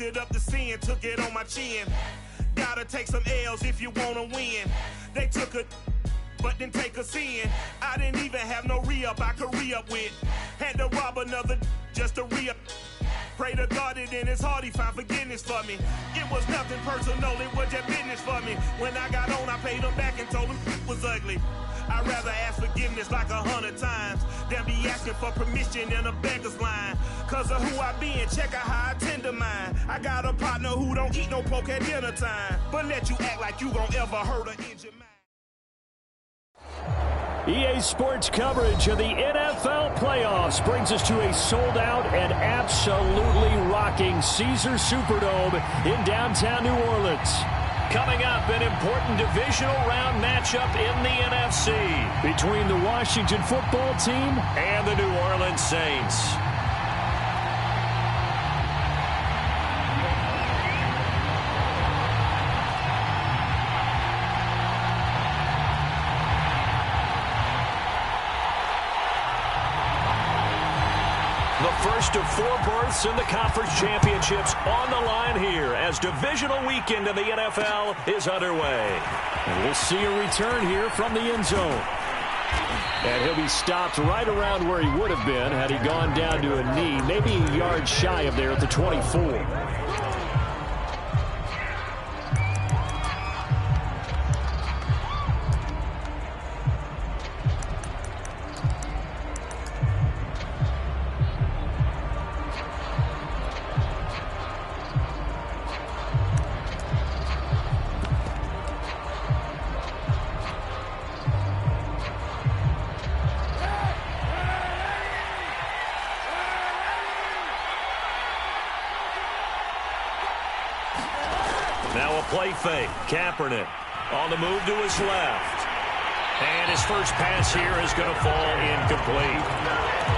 It up the sin, took it on my chin. Gotta take some L's if you wanna win. They took a but didn't take us in. I didn't even have no re-up I could re-up with. Had to rob another just to re-up. Pray to God that in his heart he found forgiveness for me. It was nothing personal, it was just business for me. When I got on, I paid him back and told him it was ugly. I'd rather ask forgiveness like 100 times than be asking for permission in a beggar's line. Cause of who I be and check out how I tend to mine. I got a partner who don't eat no pork at dinner time, but let you act like you gon' ever hurt or injure mine. EA Sports coverage of the NFL playoffs brings us to a sold-out and absolutely rocking Caesars Superdome in downtown New Orleans. Coming up, an important divisional round matchup in the NFC between the Washington football team and the New Orleans Saints. The first of 4 berths in the conference championships on the line here as divisional weekend in the NFL is underway. And we'll see a return here from the end zone. And he'll be stopped right around where he would have been had he gone down to a knee, maybe a yard shy of there at the 24. Now a play fake. Kaepernick on the move to his left. And his first pass here is going to fall incomplete.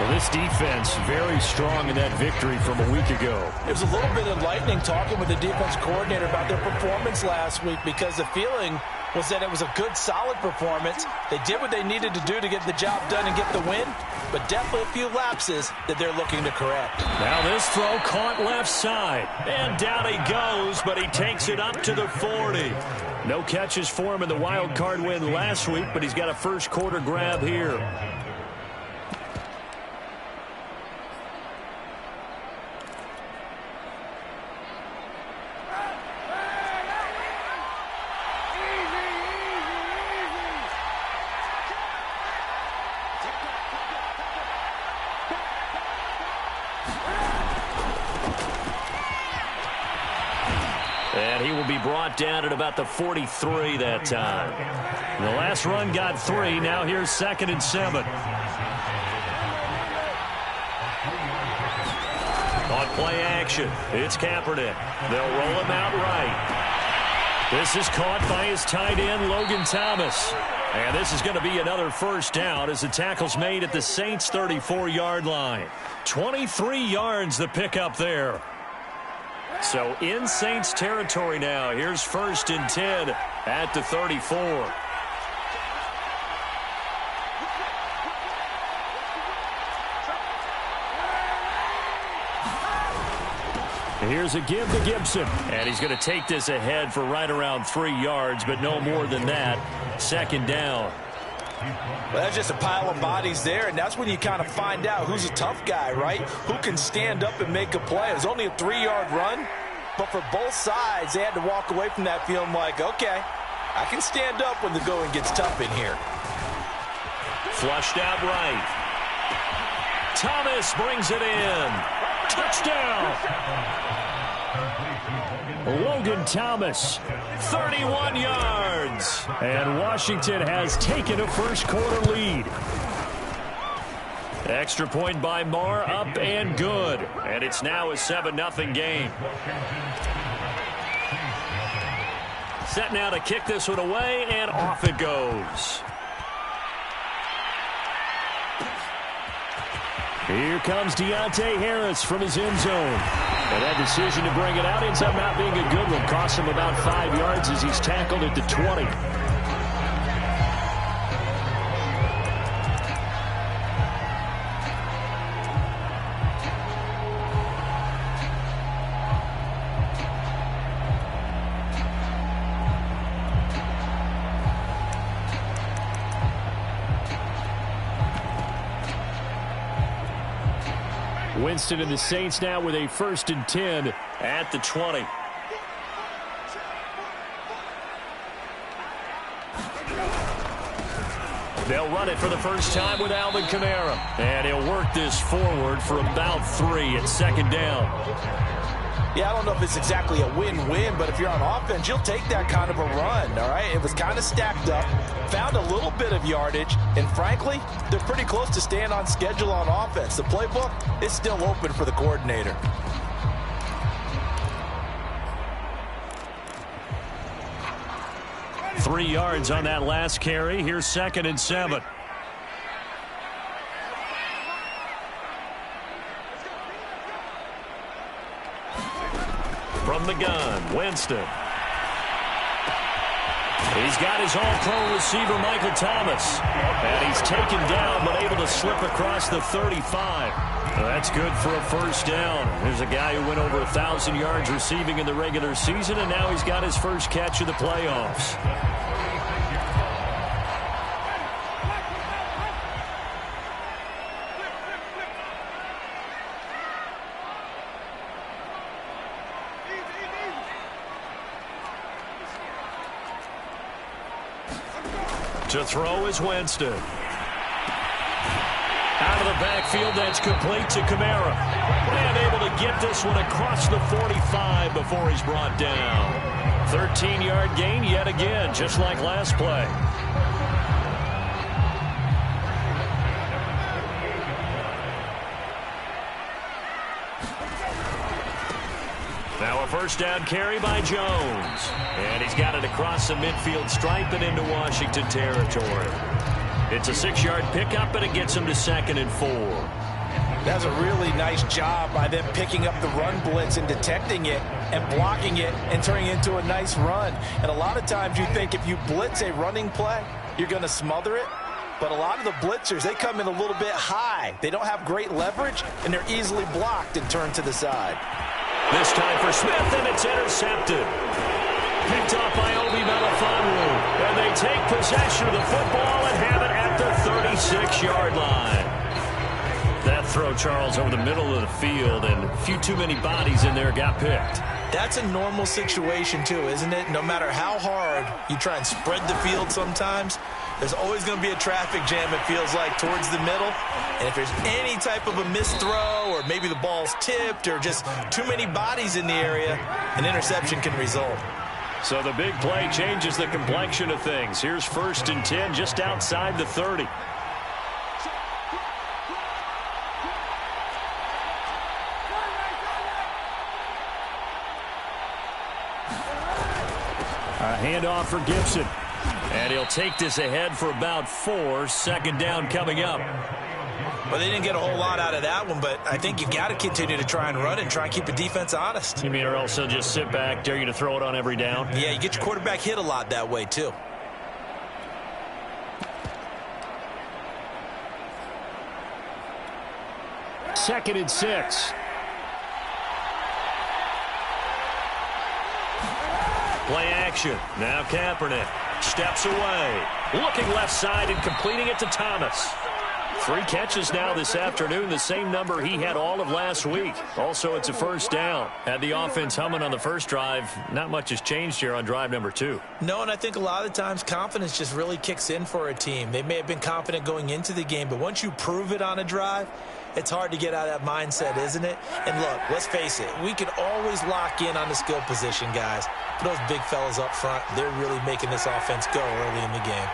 Well, this defense very strong in that victory from a week ago. It was a little bit enlightening talking with the defense coordinator about their performance last week because the feeling was that it was a good, solid performance. They did what they needed to do to get the job done and get the win, but definitely a few lapses that they're looking to correct. Now this throw caught left side, and down he goes, but he takes it up to the 40. No catches for him in the wild card win last week, but he's got a first quarter grab here. And he will be brought down at about the 43 that time. The last run got 3. Now here's 2nd and 7. On play action, it's Kaepernick. They'll roll him out right. This is caught by his tight end, Logan Thomas. And this is going to be another first down as the tackle's made at the Saints' 34-yard line. 23 yards the pickup there. So in Saints territory now. Here's 1st and 10 at the 34. Here's a give to Gibson. And he's going to take this ahead for right around 3 yards, but no more than that. 2nd down. Well, that's just a pile of bodies there, and that's when you kind of find out who's a tough guy, right? Who can stand up and make a play. It was only a 3-yard run, but for both sides, they had to walk away from that feeling like, okay, I can stand up when the going gets tough in here. Flushed out right. Thomas brings it in. Touchdown! Logan Thomas, 31 yards. And Washington has taken a first quarter lead. Extra point by Marr, up and good. And it's now a 7-0 game. Set now to kick this one away, and off it goes. Here comes Deontay Harris from his end zone. And that decision to bring it out ends up not being a good one. Costs him about 5 yards as he's tackled at the 20. Winston and the Saints now with a 1st and 10 at the 20. They'll run it for the first time with Alvin Kamara. And he'll work this forward for about 3 at 2nd down. Yeah, I don't know if it's exactly a win-win, but if you're on offense, you'll take that kind of a run, all right? It was kind of stacked up, found a little bit of yardage, and frankly, they're pretty close to staying on schedule on offense. The playbook is still open for the coordinator. Three yards on that last carry. Here's 2nd and 7. From the gun, Winston. He's got his all-pro receiver, Michael Thomas. And he's taken down, but able to slip across the 35. That's good for a 1st down. There's a guy who went over 1,000 yards receiving in the regular season, and now he's got his first catch of the playoffs. To throw is Winston. Out of the backfield, that's complete to Kamara. And able to get this one across the 45 before he's brought down. 13-yard gain yet again, just like last play. Now a 1st down carry by Jones. And he's got it across the midfield stripe and into Washington territory. It's a 6-yard pickup, and it gets him to 2nd and 4. That's a really nice job by them picking up the run blitz and detecting it and blocking it and turning it into a nice run. And a lot of times you think if you blitz a running play, you're going to smother it. But a lot of the blitzers, they come in a little bit high. They don't have great leverage, and they're easily blocked and turned to the side. This time for Smith, and it's intercepted. Picked off by Obi Melifonwu. And they take possession of the football and have it at the 36-yard line. That throw, Charles, over the middle of the field, and a few too many bodies in there got picked. That's a normal situation, too, isn't it? No matter how hard you try and spread the field sometimes, there's always going to be a traffic jam, it feels like, towards the middle. And if there's any type of a missed throw, or maybe the ball's tipped, or just too many bodies in the area, an interception can result. So the big play changes the complexion of things. Here's 1st and 10 just outside the 30. A handoff for Gibson. And he'll take this ahead for about 4. 2nd down coming up. Well, they didn't get a whole lot out of that one, but I think you got to continue to try and run and try and keep the defense honest. You mean or else they'll just sit back, dare you to throw it on every down? Yeah, you get your quarterback hit a lot that way, too. Second and 6. Play action. Now Kaepernick steps away. Looking left side and completing it to Thomas. 3 catches now this afternoon, the same number he had all of last week. Also, it's a 1st down. Had the offense humming on the first drive. Not much has changed here on drive number 2. No, and I think a lot of times confidence just really kicks in for a team. They may have been confident going into the game, but once you prove it on a drive, it's hard to get out of that mindset, isn't it? And look, let's face it, we can always lock in on the skill position, guys. But those big fellas up front, they're really making this offense go early in the game.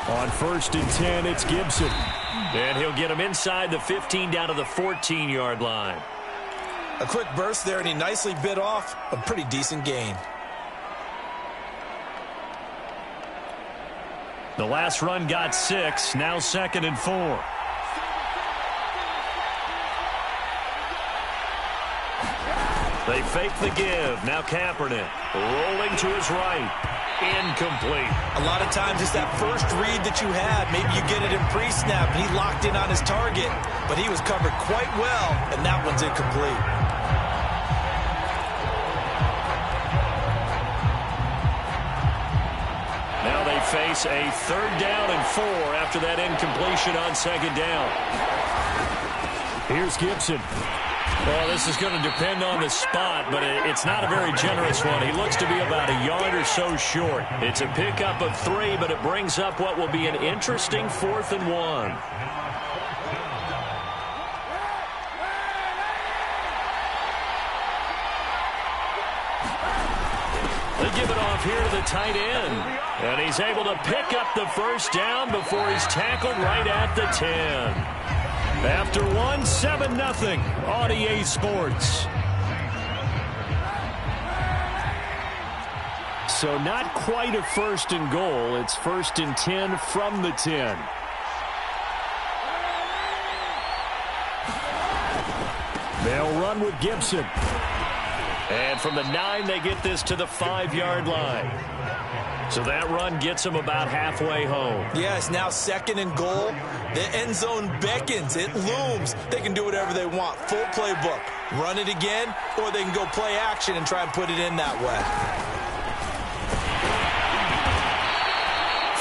On 1st and 10, it's Gibson. And he'll get him inside the 15 down to the 14-yard line. A quick burst there, and he nicely bit off a pretty decent gain. The last run got 6, now 2nd and 4. They fake the give. Now Kaepernick rolling to his right. Incomplete. A lot of times it's that first read that you had. Maybe you get it in pre-snap, and he locked in on his target, but he was covered quite well, and that one's incomplete. Now they face a 3rd down and 4 after that incompletion on 2nd down. Here's Gibson. Well, this is going to depend on the spot, but it's not a very generous one. He looks to be about a yard or so short. It's a pickup of 3, but it brings up what will be an interesting 4th and 1. They give it off here to the tight end. And he's able to pick up the first down before he's tackled right at the 10. After 1, 7-0 on EA Sports. So not quite a 1st and goal. It's 1st and 10 from the 10. They'll run with Gibson. And from the 9, they get this to the 5-yard line. So that run gets them about halfway home. Yeah, it's now 2nd and goal. The end zone beckons. It looms. They can do whatever they want. Full playbook. Run it again, or they can go play action and try and put it in that way.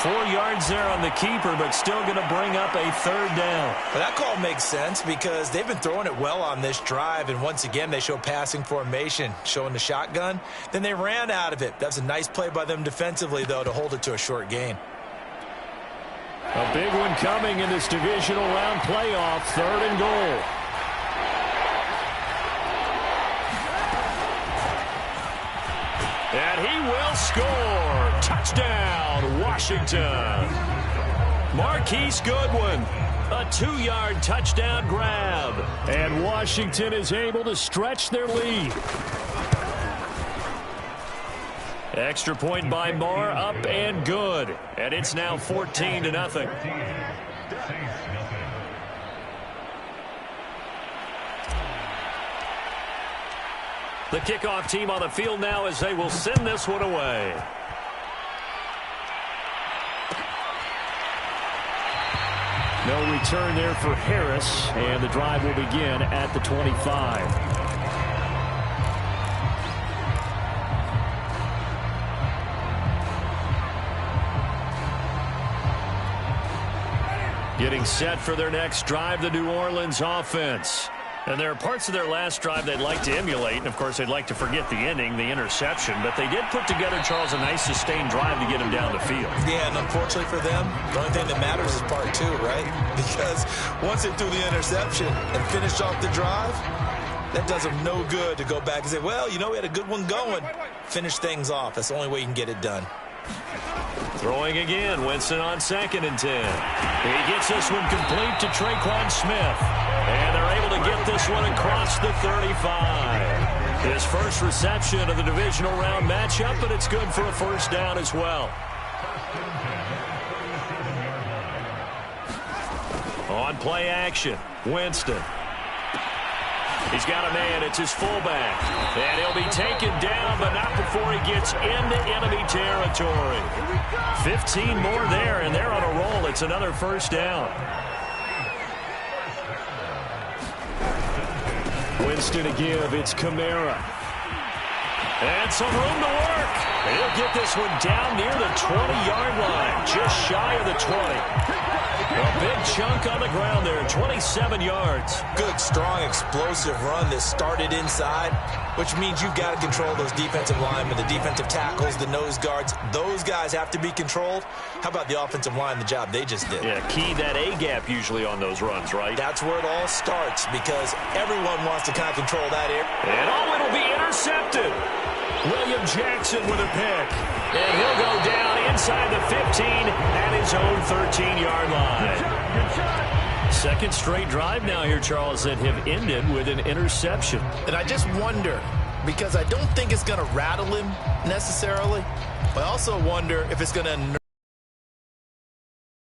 4 yards there on the keeper, but still going to bring up a 3rd down. Well, that call makes sense because they've been throwing it well on this drive, and once again they show passing formation, showing the shotgun. Then they ran out of it. That's a nice play by them defensively, though, to hold it to a short gain. A big one coming in this divisional round playoff, 3rd and goal. And he will score. Touchdown, Washington. Marquise Goodwin, a 2-yard touchdown grab. And Washington is able to stretch their lead. Extra point by Moore, up and good. And it's now 14-0. The kickoff team on the field now as they will send this one away. No return there for Harris, and the drive will begin at the 25. Getting set for their next drive, the New Orleans offense. And there are parts of their last drive they'd like to emulate, and of course they'd like to forget the ending, the interception, but they did put together, Charles, a nice sustained drive to get him down the field. Yeah, and unfortunately for them, the only thing that matters is part 2, right? Because once they threw the interception and finished off the drive, that does them no good to go back and say, well, you know, we had a good one going. Finish things off. That's the only way you can get it done. Throwing again, Winston on 2nd and 10. He gets this one complete to Traquan Smith. And they're able to get this one across the 35. His first reception of the divisional round matchup, but it's good for a 1st down as well. On play action, Winston. He's got a man. It's his fullback. And he'll be taken down, but not before he gets into enemy territory. 15 more there, and they're on a roll. It's another 1st down. Winston to give. It's Kamara. And some room to work. He'll get this one down near the 20-yard line, just shy of the 20. A big chunk on the ground there, 27 yards. Good, strong, explosive run that started inside, which means you've got to control those defensive linemen, the defensive tackles, the nose guards. Those guys have to be controlled. How about the offensive line, the job they just did? Yeah, key that A-gap usually on those runs, right? That's where it all starts because everyone wants to kind of control that area. And it'll be intercepted. William Jackson with a pick. And he'll go down inside the 15 at his own 13-yard line. Second straight drive now here, Charles, that have ended with an interception. And I just wonder, because I don't think it's going to rattle him necessarily, but I also wonder if it's going to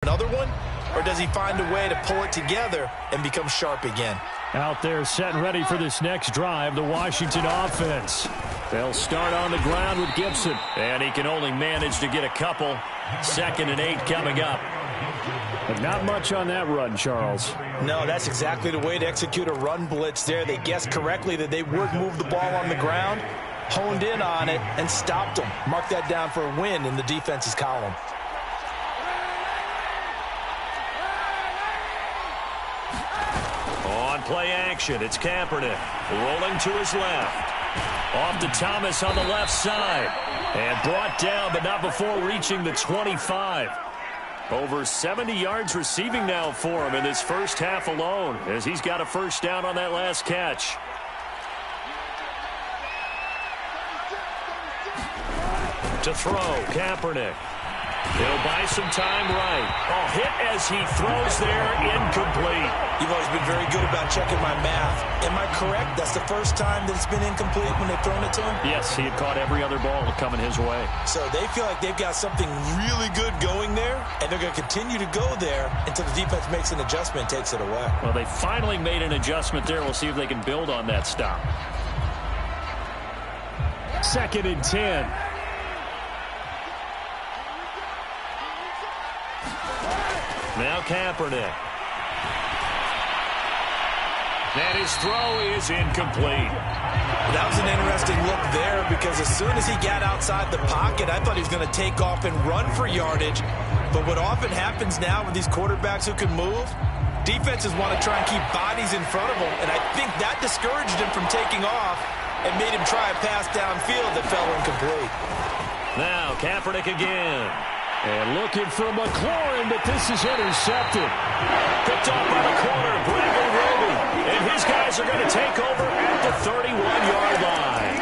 another one, or does he find a way to pull it together and become sharp again? Out there set and ready for this next drive, the Washington offense. They'll start on the ground with Gibson, and he can only manage to get a couple. 2nd and 8 coming up. But not much on that run, Charles. No, that's exactly the way to execute a run blitz there. They guessed correctly that they would move the ball on the ground, honed in on it, and stopped them. Mark that down for a win in the defense's column. play action. It's Kaepernick rolling to his left. Off to Thomas on the left side. And brought down, but not before reaching the 25. Over 70 yards receiving now for him in this first half alone, as he's got a first down on that last catch. To throw, Kaepernick. He'll buy some time right. Oh, hit as he throws there, incomplete. You've always been very good about checking my math. Am I correct? That's the first time that it's been incomplete when they've thrown it to him? Yes, he had caught every other ball coming his way. So they feel like they've got something really good going there, and they're going to continue to go there until the defense makes an adjustment and takes it away. Well, they finally made an adjustment there. We'll see if they can build on that stop. 2nd and 10. Now Kaepernick. And his throw is incomplete. That was an interesting look there because as soon as he got outside the pocket, I thought he was going to take off and run for yardage. But what often happens now with these quarterbacks who can move, defenses want to try and keep bodies in front of them. And I think that discouraged him from taking off and made him try a pass downfield that fell incomplete. Now Kaepernick again. And looking for McLaurin, but this is intercepted. Picked off by the corner, Bradley Roby. And his guys are going to take over at the 31-yard line.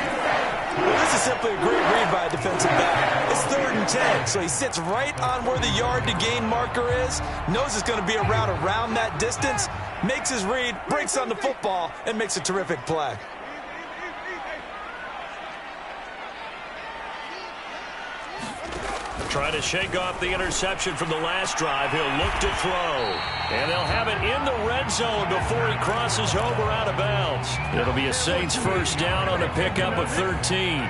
Well, this is simply a great read by a defensive back. It's 3rd and 10, so he sits right on where the yard-to-gain marker is, knows it's going to be a route around that distance, makes his read, breaks on the football, and makes a terrific play. Trying to shake off the interception from the last drive. He'll look to throw. And they'll have it in the red zone before he crosses over out of bounds. It'll be a Saints first down on a pickup of 13.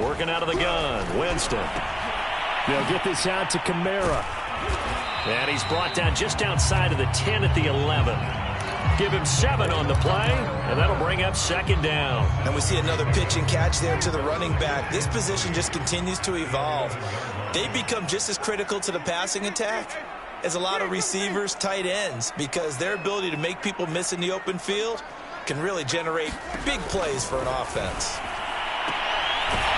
Working out of the gun, Winston. They'll get this out to Kamara. And he's brought down just outside of the 10 at the 11. Give him 7 on the play, and that'll bring up 2nd down. And we see another pitch and catch there to the running back. This position just continues to evolve. They become just as critical to the passing attack as a lot of receivers, tight ends, because their ability to make people miss in the open field can really generate big plays for an offense.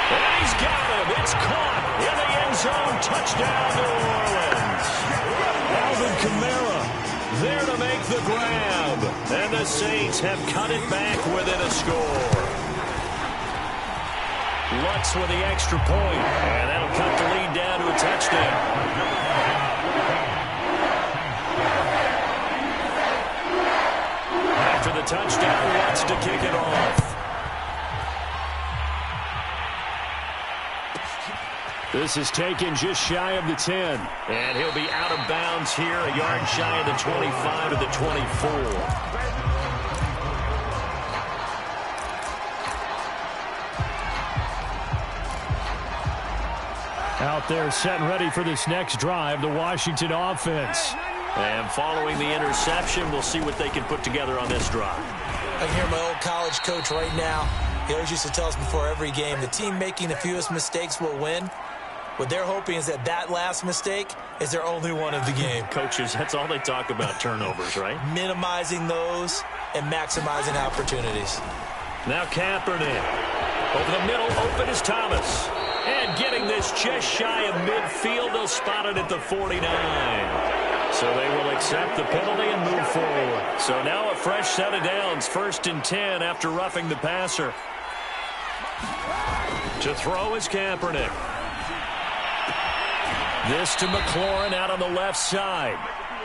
And he's got him. It's caught in the end zone. Touchdown, New Orleans. Alvin Kamara there to make the grab. And the Saints have cut it back within a score. Lutz with the extra point. And that'll cut the lead down to a touchdown. After the touchdown, Lutz to kick it off. This is taken just shy of the 10. And he'll be out of bounds here, a yard shy of the 25 to the 24. Out there set and ready for this next drive, the Washington offense. And following the interception, we'll see what they can put together on this drive. I can hear my old college coach right now. He always used to tell us before every game, the team making the fewest mistakes will win. What they're hoping is that last mistake is their only one of the game. Coaches, that's all they talk about, turnovers, right? Minimizing those and maximizing opportunities. Now Kaepernick. Over the middle, open is Thomas. And getting this just shy of midfield, they'll spot it at the 49. So they will accept the penalty and move forward. So now a fresh set of downs, 1st and 10 after roughing the passer. To throw is Kaepernick. This to McLaurin out on the left side.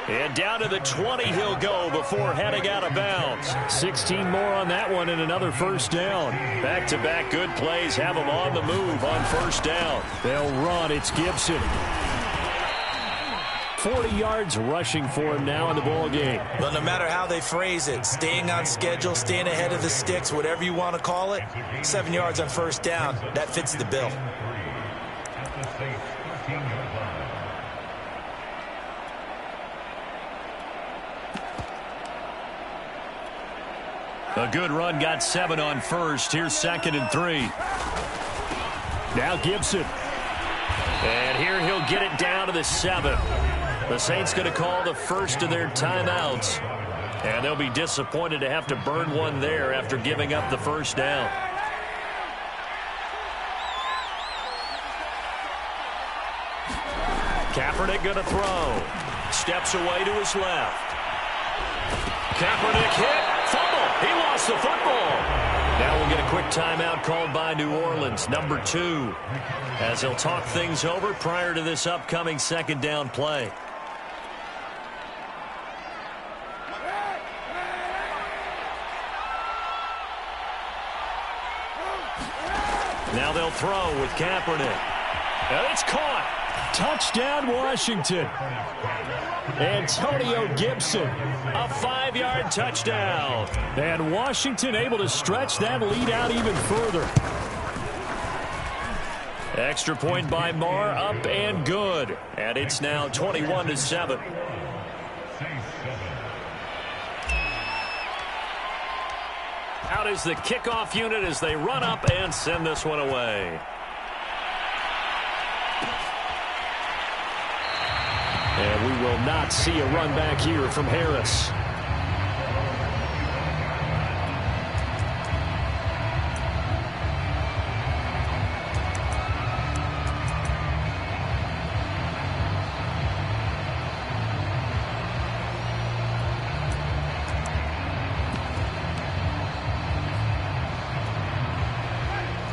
And down to the 20 he'll go before heading out of bounds. 16 more on that one and another first down. Back-to-back good plays have them on the move on first down. They'll run. It's Gibson. 40 yards rushing for him now in the ball game. Well, no matter how they phrase it, staying on schedule, staying ahead of the sticks, whatever you want to call it, 7 yards on first down, that fits the bill. A good run, got 7 on first. Here's 2nd and 3. Now Gibson. And here he'll get it down to the 7. The Saints going to call the first of their timeouts. And they'll be disappointed to have to burn one there after giving up the first down. Kaepernick going to throw. Steps away to his left. Kaepernick hit. Fumble. He lost the football. Now we'll get a quick timeout called by New Orleans, number 2, as they'll talk things over prior to this upcoming 2nd down play. Now they'll throw with Kaepernick. And it's caught. Touchdown, Washington. Antonio Gibson, a 5-yard touchdown. And Washington able to stretch that lead out even further. Extra point by Marr, up and good. And it's now 21-7. Out is the kickoff unit as they run up and send this one away. And we will not see a run back here from Harris.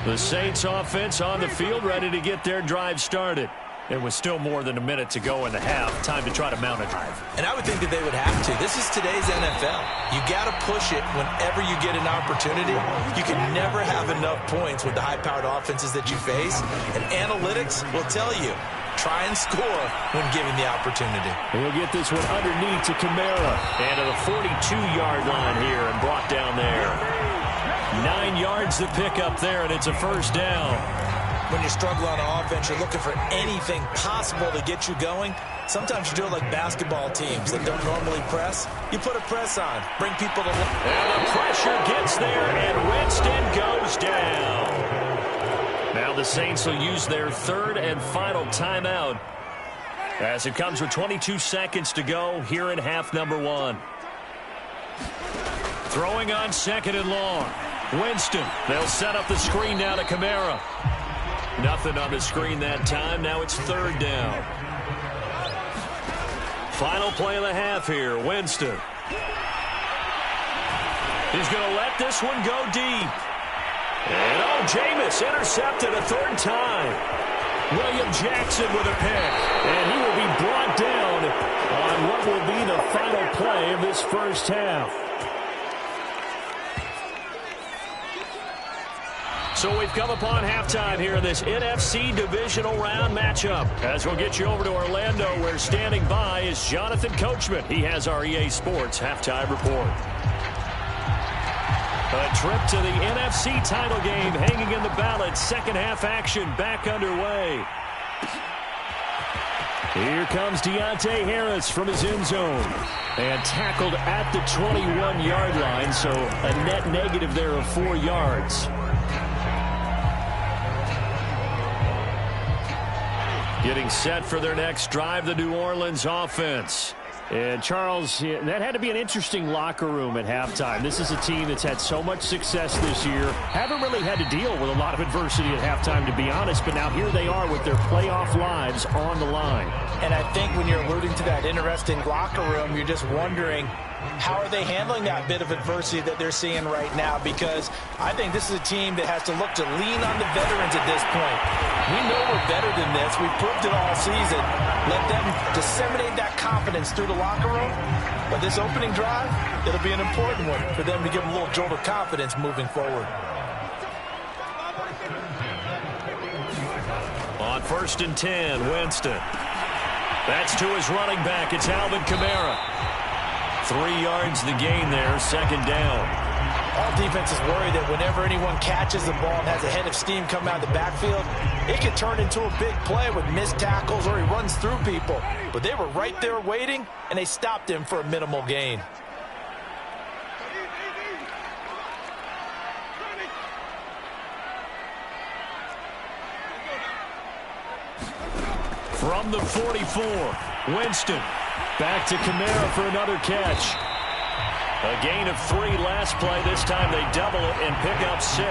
The Saints offense on the field, ready to get their drive started. There was still more than a minute to go in the half. Time to try to mount a drive. And I would think that they would have to. This is today's NFL. You got to push it whenever you get an opportunity. You can never have enough points with the high-powered offenses that you face. And analytics will tell you, try and score when given the opportunity. He'll get this one underneath to Kamara. And to the 42-yard line here and brought down there. 9 yards to pick up there, and it's a first down. When you're struggling on offense, you're looking for anything possible to get you going. Sometimes you do it like basketball teams that don't normally press. You put a press on, bring people to... And the pressure gets there, and Winston goes down. Now the Saints will use their 3rd and final timeout as it comes with 22 seconds to go here in half number 1. Throwing on 2nd and long. Winston, they'll set up the screen now to Kamara. Nothing on the screen that time. Now it's 3rd down. Final play of the half here. Winston. He's going to let this one go deep. And Jameis intercepted a 3rd time. William Jackson with a pick. And he will be brought down on what will be the final play of this first half. So we've come upon halftime here in this NFC divisional round matchup. As we'll get you over to Orlando, where standing by is Jonathan Coachman. He has our EA Sports halftime report. A trip to the NFC title game hanging in the balance. Second half action back underway. Here comes Deontay Harris from his end zone. And tackled at the 21-yard line, so a net negative there of 4 yards. Getting set for their next drive, the New Orleans offense. And, Charles, that had to be an interesting locker room at halftime. This is a team that's had so much success this year. Haven't really had to deal with a lot of adversity at halftime, to be honest. But now here they are with their playoff lives on the line. And I think when you're alluding to that interesting locker room, you're just wondering, how are they handling that bit of adversity that they're seeing right now? Because I think this is a team that has to look to lean on the veterans at this point. We know we're better than this. We've proved it all season. Let them disseminate that confidence through the locker room. But this opening drive, it'll be an important one for them to give them a little jolt of confidence moving forward. On 1st and 10, Winston. That's to his running back. It's Alvin Kamara. 3 yards the gain there, 2nd down. All defenses worry that whenever anyone catches the ball and has a head of steam come out of the backfield, it can turn into a big play with missed tackles or he runs through people. But they were right there waiting, and they stopped him for a minimal gain. From the 44, Winston. Back to Kamara for another catch. A gain of 3 last play. This time they double it and pick up 6.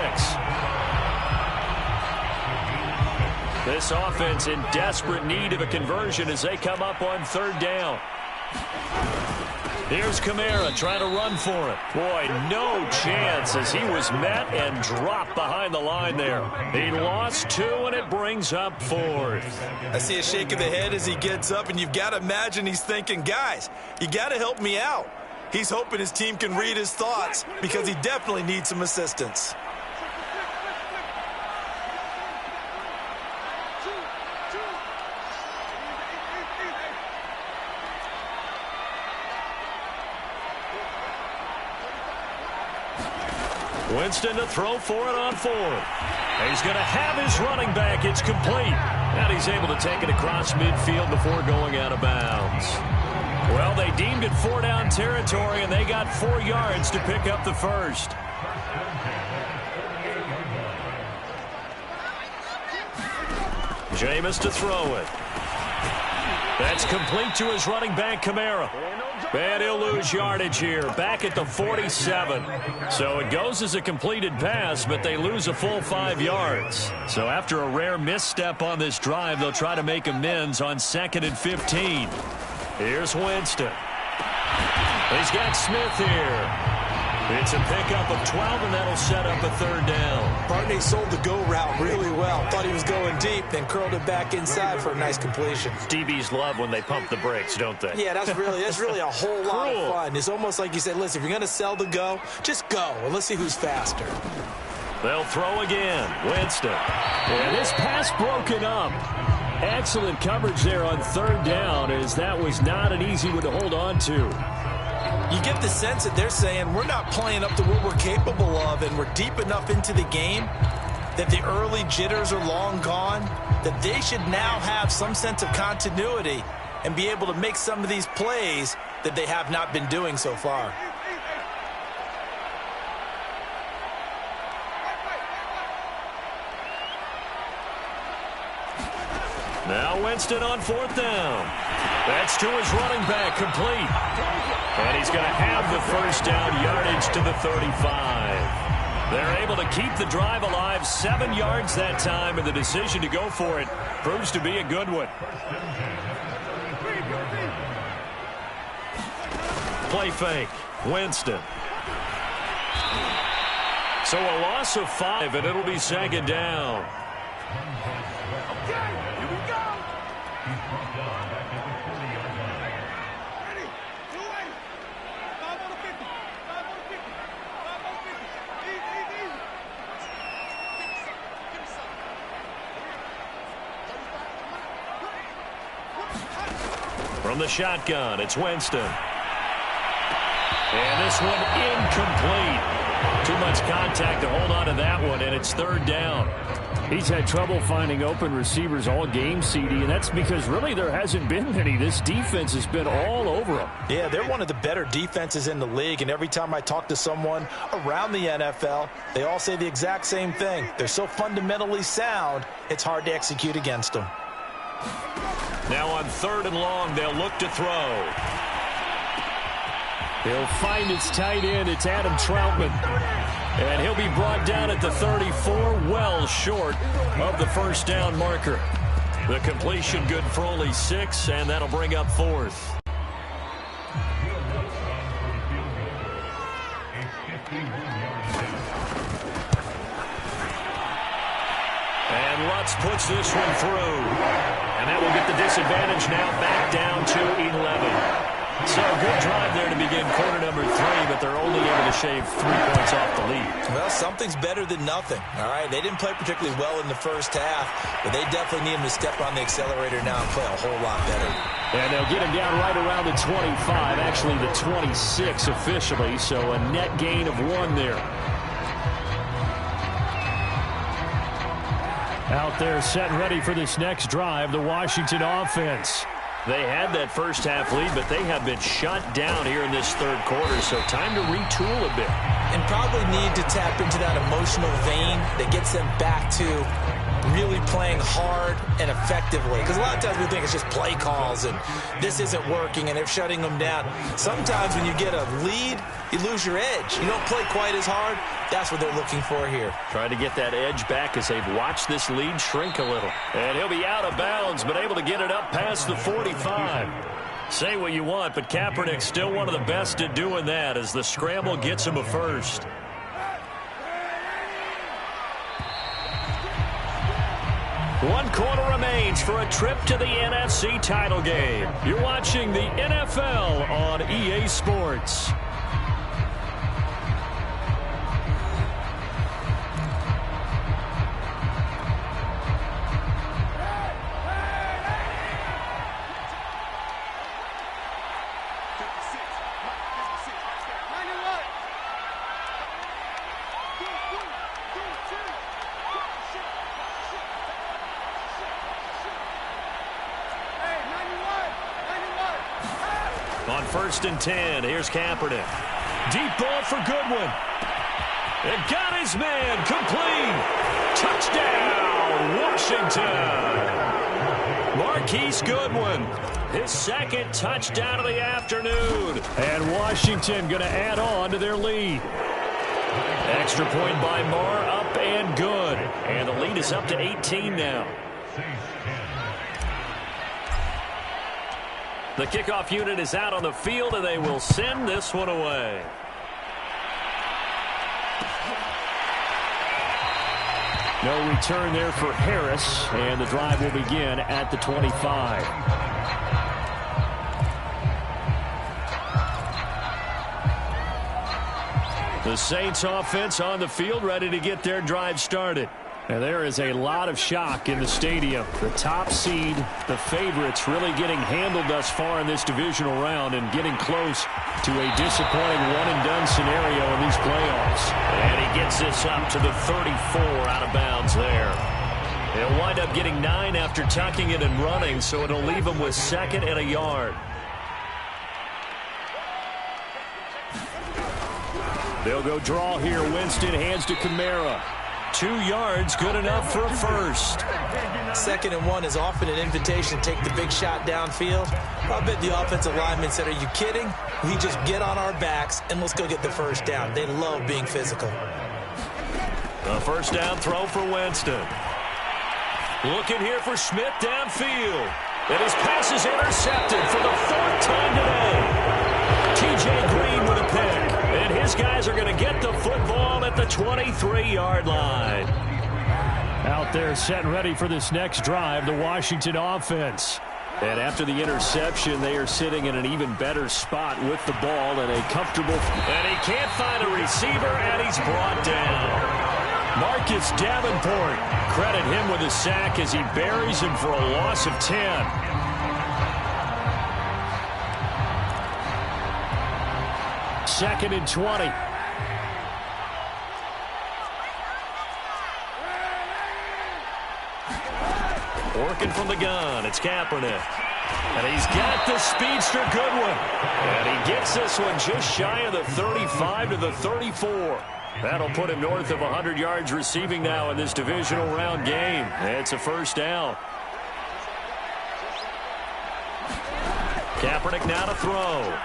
This offense in desperate need of a conversion as they come up on 3rd down. Here's Kamara trying to run for it. Boy, no chance as he was met and dropped behind the line there. He lost 2, and it brings up 4th. I see a shake of the head as he gets up, and you've got to imagine he's thinking, guys, you got to help me out. He's hoping his team can read his thoughts because he definitely needs some assistance. Winston to throw for it on 4th. He's going to have his running back. It's complete. And he's able to take it across midfield before going out of bounds. Well, they deemed it 4-down territory, and they got 4 yards to pick up the first. Jameis to throw it. That's complete to his running back, Kamara. And he'll lose yardage here, back at the 47. So it goes as a completed pass, but they lose a full 5 yards. So after a rare misstep on this drive, they'll try to make amends on 2nd and 15. Here's Winston. He's got Smith here. It's a pickup of 12, and that'll set up a 3rd down. Barney sold the go route really well. Thought he was going deep, then curled it back inside for a nice completion. DBs love when they pump the brakes, don't they? Yeah, that's really a whole lot of fun. It's almost like you said, listen, if you're going to sell the go, just go, and let's see who's faster. They'll throw again. Winston. And this pass broken up. Excellent coverage there on 3rd down, as that was not an easy one to hold on to. You get the sense that they're saying we're not playing up to what we're capable of, and we're deep enough into the game that the early jitters are long gone, that they should now have some sense of continuity and be able to make some of these plays that they have not been doing so far. Now Winston on 4th down. That's to his running back, complete. And he's going to have the 1st down, yardage to the 35. They're able to keep the drive alive, 7 yards that time, and the decision to go for it proves to be a good one. Play fake, Winston. So a loss of 5, and it'll be 2nd down. From the shotgun, it's Winston. And this one incomplete. Too much contact to hold on to that one, and it's 3rd down. He's had trouble finding open receivers all game, CD, and that's because really there hasn't been many. This defense has been all over him. Yeah, they're one of the better defenses in the league, and every time I talk to someone around the NFL, they all say the exact same thing. They're so fundamentally sound, it's hard to execute against them. Now on 3rd and long, they'll look to throw. He'll find its tight end. It's Adam Troutman. And he'll be brought down at the 34, well short of the 1st down marker. The completion good for only 6, and that'll bring up 4th. And Lutz puts this one through. And that will get the disadvantage now back down to 11. So a good drive there to begin quarter number 3, but they're only able to shave 3 points off the lead. Well, something's better than nothing, all right? They didn't play particularly well in the first half, but they definitely need him to step on the accelerator now and play a whole lot better. And they'll get him down right around the 25, actually the 26 officially, so a net gain of 1 there. Out there set and ready for this next drive, the Washington offense. They had that first half lead, but they have been shut down here in this 3rd quarter, so time to retool a bit. And probably need to tap into that emotional vein that gets them back to really playing hard and effectively. Because a lot of times we think it's just play calls and this isn't working and they're shutting them down. Sometimes when you get a lead, you lose your edge. You don't play quite as hard. That's what they're looking for here. Trying to get that edge back as they've watched this lead shrink a little. And he'll be out of bounds, but able to get it up past the 45. Say what you want, but Kaepernick's still one of the best at doing that as the scramble gets him a first. One quarter remains for a trip to the NFC title game. You're watching the NFL on EA Sports. On 1st and 10, here's Kaepernick. Deep ball for Goodwin. And got his man complete. Touchdown, Washington. Marquise Goodwin, his second touchdown of the afternoon. And Washington going to add on to their lead. Extra point by Marr, up and good. And the lead is up to 18 now. The kickoff unit is out on the field, and they will send this one away. No return there for Harris, and the drive will begin at the 25. The Saints offense on the field, ready to get their drive started. And there is a lot of shock in the stadium. The top seed, the favorites, really getting handled thus far in this divisional round and getting close to a disappointing one-and-done scenario in these playoffs. And he gets this up to the 34 out of bounds there. He'll wind up getting 9 after tucking it and running, so it'll leave him with 2nd and a yard. They'll go draw here. Winston hands to Kamara. 2 yards, good enough for a first. 2nd and 1 is often an invitation to take the big shot downfield. I bet the offensive lineman said, are you kidding? We just get on our backs and let's go get the first down. They love being physical. A first down throw for Winston. Looking here for Smith downfield. And his pass is intercepted for the 4th time today. T.J. Green with a pick. And his guys are going to get the football at the 23-yard line. Out there set and ready for this next drive, the Washington offense. And after the interception, they are sitting in an even better spot with the ball and a comfortable. And he can't find a receiver, and he's brought down. Marcus Davenport, credit him with a sack as he buries him for a loss of 10. Second and 20. Working from the gun, it's Kaepernick. And he's got the speedster Goodwin. And he gets this one just shy of the 35 to the 34. That'll put him north of 100 yards receiving now in this divisional round game. It's a first down. Kaepernick now to throw.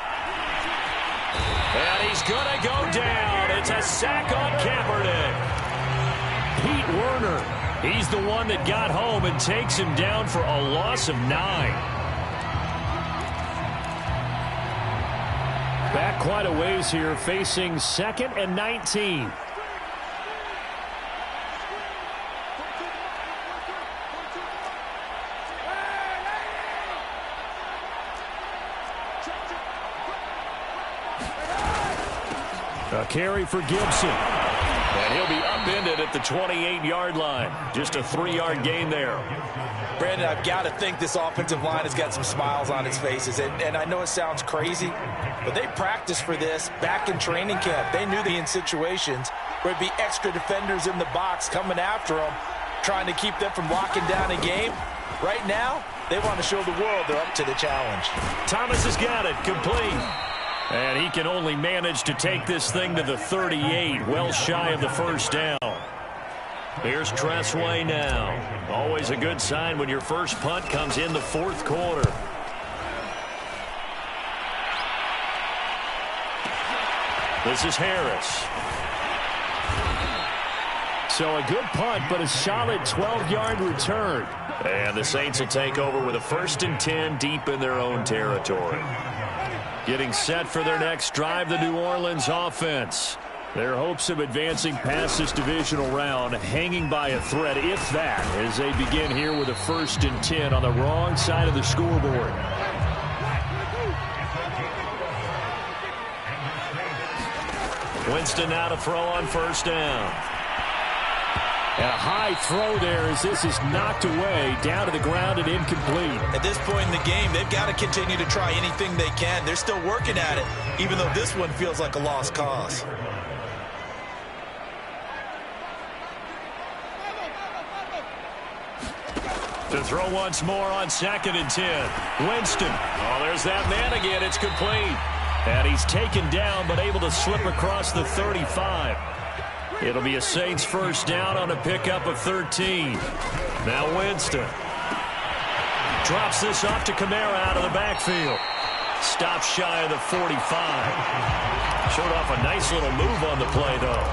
And he's going to go down. It's a sack on Kaepernick. Pete Werner, he's the one that got home and takes him down for a loss of 9. Back quite a ways here, facing 2nd and 19. A carry for Gibson. And he'll be upended at the 28-yard line. Just a 3-yard gain there. Brandon, I've got to think this offensive line has got some smiles on its faces. And I know it sounds crazy, but they practiced for this back in training camp. They knew in situations where it'd be extra defenders in the box coming after them, trying to keep them from locking down a game. Right now, they want to show the world they're up to the challenge. Thomas has got it, complete. And he can only manage to take this thing to the 38, well shy of the first down. Here's Tressway now. Always a good sign when your first punt comes in the fourth quarter. This is Harris. So a good punt, but a solid 12-yard return. And the Saints will take over with a 1st and 10 deep in their own territory. Getting set for their next drive, the New Orleans offense. Their hopes of advancing past this divisional round hanging by a thread, if that, as they begin here with a 1st and 10 on the wrong side of the scoreboard. Winston now to throw on 1st down. And a high throw there as this is knocked away, down to the ground and incomplete. At this point in the game, they've got to continue to try anything they can. They're still working at it, even though this one feels like a lost cause. To throw once more on 2nd and 10. Winston. Oh, there's that man again. It's complete. And he's taken down, but able to slip across the 35. It'll be a Saints 1st down on a pickup of 13. Now Winston. Drops this off to Kamara out of the backfield. Stops shy of the 45. Showed off a nice little move on the play, though.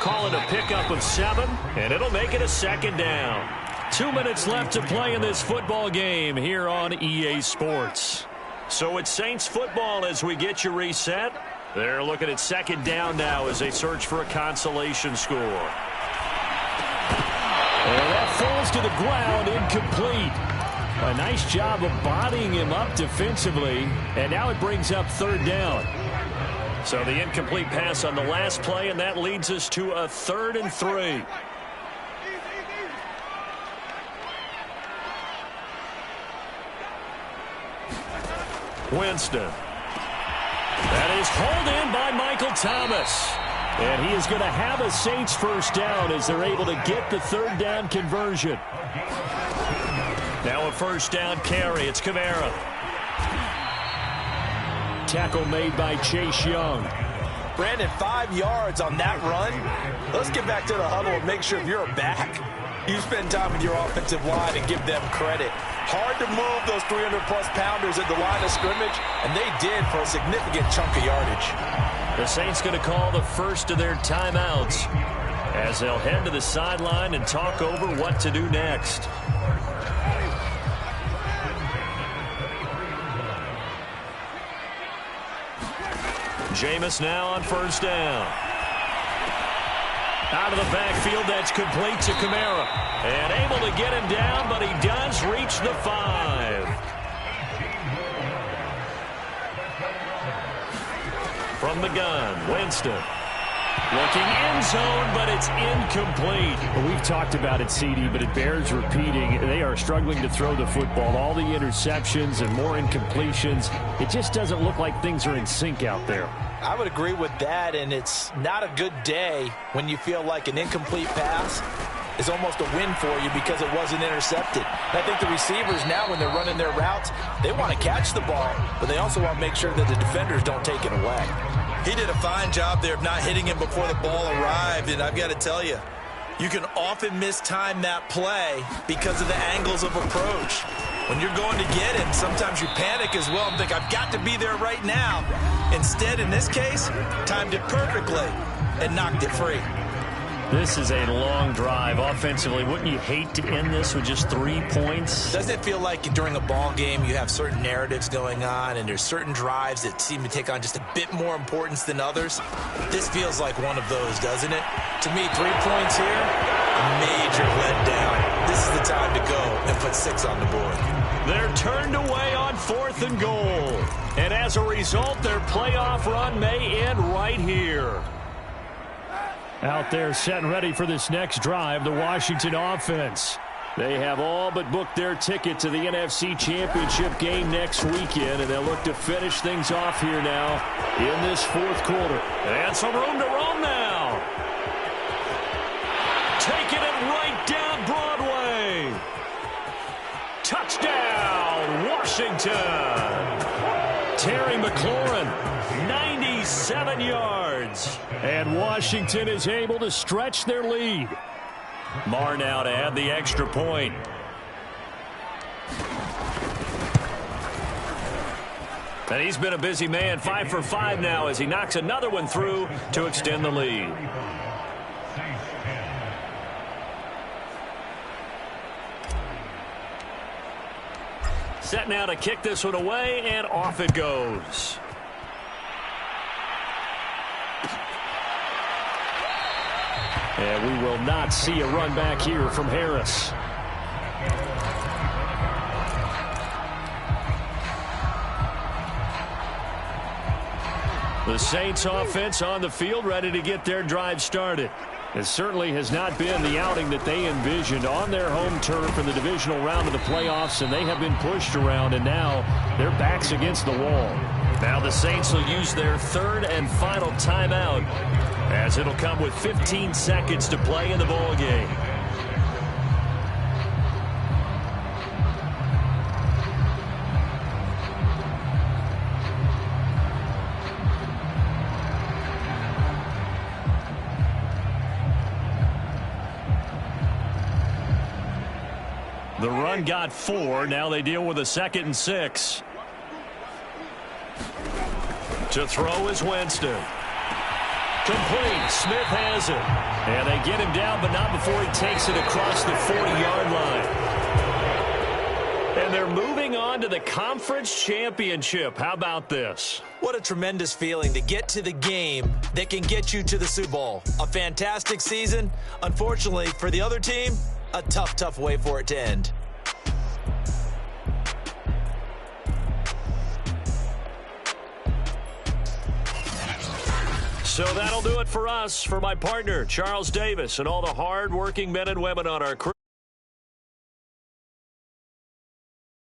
Call it a pickup of 7, and it'll make it a 2nd down. 2 minutes left to play in this football game here on EA Sports. So it's Saints football as we get you reset. They're looking at 2nd down now as they search for a consolation score. And that falls to the ground, incomplete. A nice job of bodying him up defensively, and now it brings up 3rd down. So the incomplete pass on the last play, and that leads us to a 3rd and 3. Winston. That is hauled in by Michael Thomas. And he is going to have a Saints 1st down as they're able to get the 3rd down conversion. Now a 1st down carry. It's Kamara. Tackle made by Chase Young. Brandon, 5 yards on that run. Let's get back to the huddle and make sure if you're a back, you spend time with your offensive line and give them credit. Hard to move those 300-plus pounders at the line of scrimmage, and they did for a significant chunk of yardage. The Saints going to call the first of their timeouts as they'll head to the sideline and talk over what to do next. Jameis now on 1st down. Out of the backfield, that's complete to Kamara. And able to get him down, but he does reach the 5. From the gun, Winston. Looking end zone, but it's incomplete. Well, we've talked about it, CD, but it bears repeating. They are struggling to throw the football. All the interceptions and more incompletions. It just doesn't look like things are in sync out there. I would agree with that, and it's not a good day when you feel like an incomplete pass is almost a win for you because it wasn't intercepted. And I think the receivers now, when they're running their routes, they want to catch the ball, but they also want to make sure that the defenders don't take it away. He did a fine job there of not hitting him before the ball arrived, and I've got to tell you, you can often mistime that play because of the angles of approach. When you're going to get him, sometimes you panic as well and think, I've got to be there right now. Instead, in this case, timed it perfectly and knocked it free. This is a long drive offensively. Wouldn't you hate to end this with just 3 points? Doesn't it feel like during a ball game you have certain narratives going on and there's certain drives that seem to take on just a bit more importance than others? This feels like one of those, doesn't it? To me, 3 points here, a major letdown. This is the time to go and put 6 on the board. They're turned away on 4th and goal. And as a result, their playoff run may end right here. Out there set and ready for this next drive, the Washington offense. They have all but booked their ticket to the NFC Championship game next weekend, and they'll look to finish things off here now in this 4th quarter. And some room to roam now. Taking it right down Broadway. Touchdown, Washington. Terry McLaurin, 96 57 yards. And Washington is able to stretch their lead. Marr now to add the extra point. And he's been a busy man, 5 for 5 now as he knocks another one through to extend the lead. Set now to kick this one away, and off it goes. And we will not see a run back here from Harris. The Saints offense on the field, ready to get their drive started. It certainly has not been the outing that they envisioned on their home turf in the divisional round of the playoffs, and they have been pushed around, and now their backs against the wall. Now the Saints will use their third and final timeout, as it'll come with 15 seconds to play in the ball game. The run got 4. Now they deal with a 2nd and 6. To throw is Winston. Complete. Smith has it. And they get him down, but not before he takes it across the 40-yard line. And they're moving on to the conference championship. How about this? What a tremendous feeling to get to the game that can get you to the Super Bowl. A fantastic season. Unfortunately, for the other team, a tough, tough way for it to end. So that'll do it for us. For my partner, Charles Davis, and all the hard-working men and women on our crew.